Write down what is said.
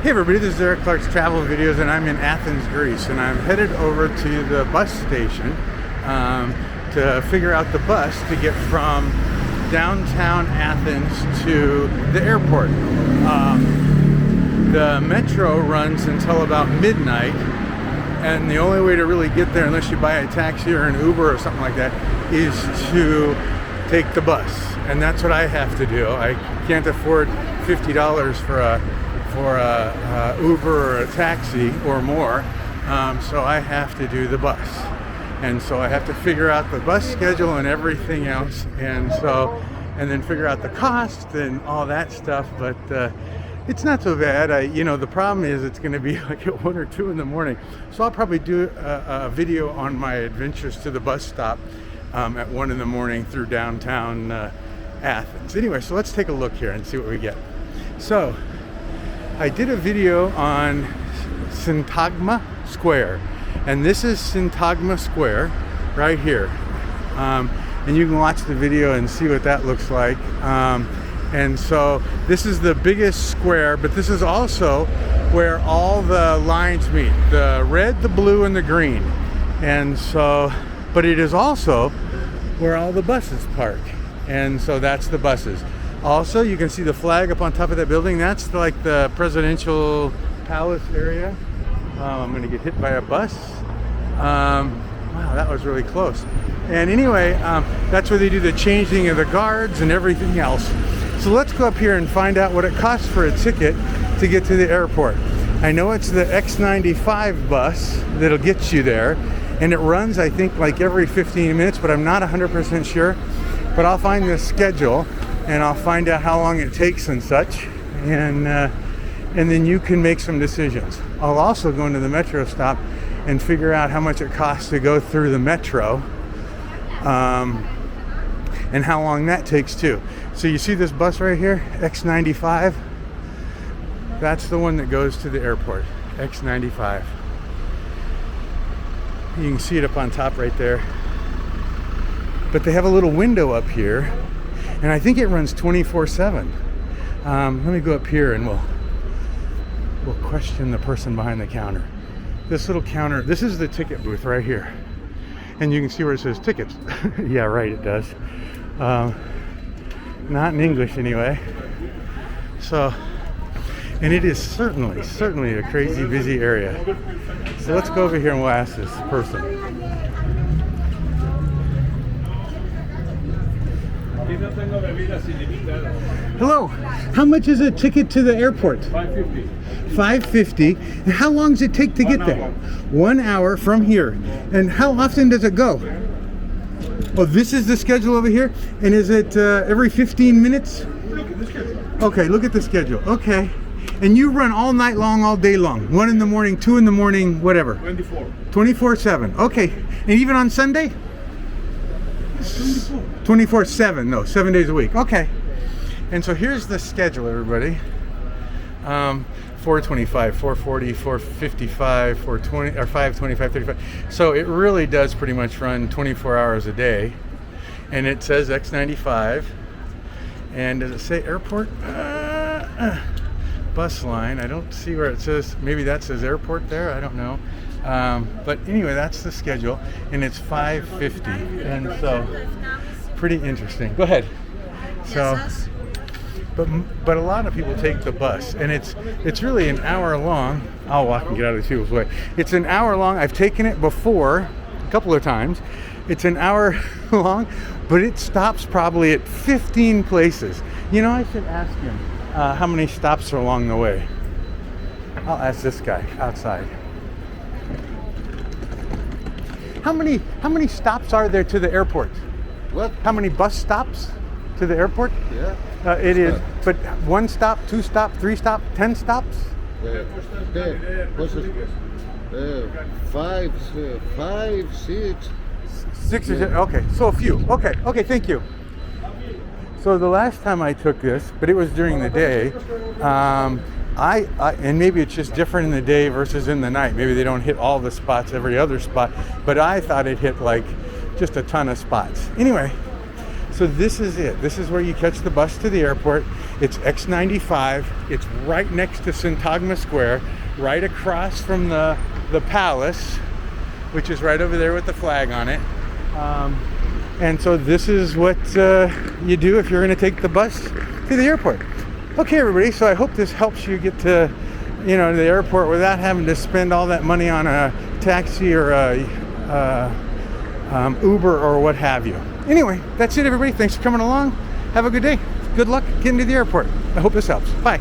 Hey everybody, this is Eric Clark's Travel Videos, and I'm in Athens, Greece, and I'm headed over to the bus station to figure out the bus to get from downtown Athens to the airport. The metro runs until about midnight, and the only way to really get there, unless you buy a taxi or an Uber or something like that, is to take the bus. And that's what I have to do. I can't afford $50 for a Uber or a taxi or more, so I have to do the bus. And so I have to figure out the bus schedule and everything else, and then figure out the cost and all that stuff. But it's not so bad. The problem is it's going to be like at 1 or 2 in the morning, so I'll probably do a video on my adventures to the bus stop at 1 in the morning through downtown Athens. Anyway, so let's take a look here and see what we get. So I did a video on Syntagma Square, and this is Syntagma Square right here, and you can watch the video and see what that looks like. And so this is the biggest square, but this is also where all the lines meet, the red, the blue, and the green. And so, but it is also where all the buses park, and so that's the buses. Also, you can see the flag up on top of that building. That's like the presidential palace area. I'm going to get hit by a bus. Wow, that was really close. And anyway, that's where they do the changing of the guards and everything else. So let's go up here and find out what it costs for a ticket to get to the airport. I know it's the X95 bus that'll get you there, and it runs, I think, like every 15 minutes, but I'm not 100% sure. But I'll find the schedule, and I'll find out how long it takes and such, and then you can make some decisions. I'll also go into the metro stop and figure out how much it costs to go through the metro, and how long that takes too. So you see this bus right here, X95? That's the one that goes to the airport, X95. You can see it up on top right there. But they have a little window up here, and I think it runs 24/7. Let me go up here and we'll question the person behind the counter. This little counter, this is the ticket booth right here. And you can see where it says tickets. Yeah, right, it does. Not in English anyway. So, and it is certainly a crazy busy area. So let's go over here and we'll ask this person. Hello, how much is a ticket to the airport? $5.50. $5.50. And how long does it take to get there? 1 hour from here. And how often does it go? Oh, this is the schedule over here? And is it every 15 minutes? Look at the schedule. Okay, look at the schedule. Okay. And you run all night long, all day long? 1 in the morning, 2 in the morning, whatever? 24/7. Okay. And even on Sunday? 24/7, no, 7 days a week. Okay. And so here's the schedule, everybody. 425, 440, 455, 420, or 525, 35. So it really does pretty much run 24 hours a day. And it says X95. And does it say airport? Bus line. I don't see where it says. Maybe that says airport there. I don't know. But anyway, that's the schedule, and it's $5.50, and so pretty interesting. Go ahead. So, but a lot of people take the bus, and it's really an hour long. I'll walk and get out of these people's way. It's an hour long. I've taken it before a couple of times. It's an hour long, but it stops probably at 15 places. You know, I should ask him how many stops are along the way. I'll ask this guy outside. How many stops are there to the airport? What? How many bus stops to the airport? Yeah. It is, but 1 stop, 2 stop, 3 stop, 10 stops? Five, 6. 6 or 7, okay, so a few. Okay, thank you. So the last time I took this, but it was during the day, I and maybe it's just different in the day versus in the night. Maybe they don't hit all the spots, every other spot, but I thought it hit like just a ton of spots. Anyway, so So this is it. This is where you catch the bus to the airport. It's X95. It's right next to Syntagma Square, right across from the palace, which is right over there with the flag on it. And so this is what you do if you're going to take the bus to the airport. Okay, everybody. So I hope this helps you get to, the airport without having to spend all that money on a taxi or a Uber or what have you. Anyway, that's it, everybody. Thanks for coming along. Have a good day. Good luck getting to the airport. I hope this helps. Bye.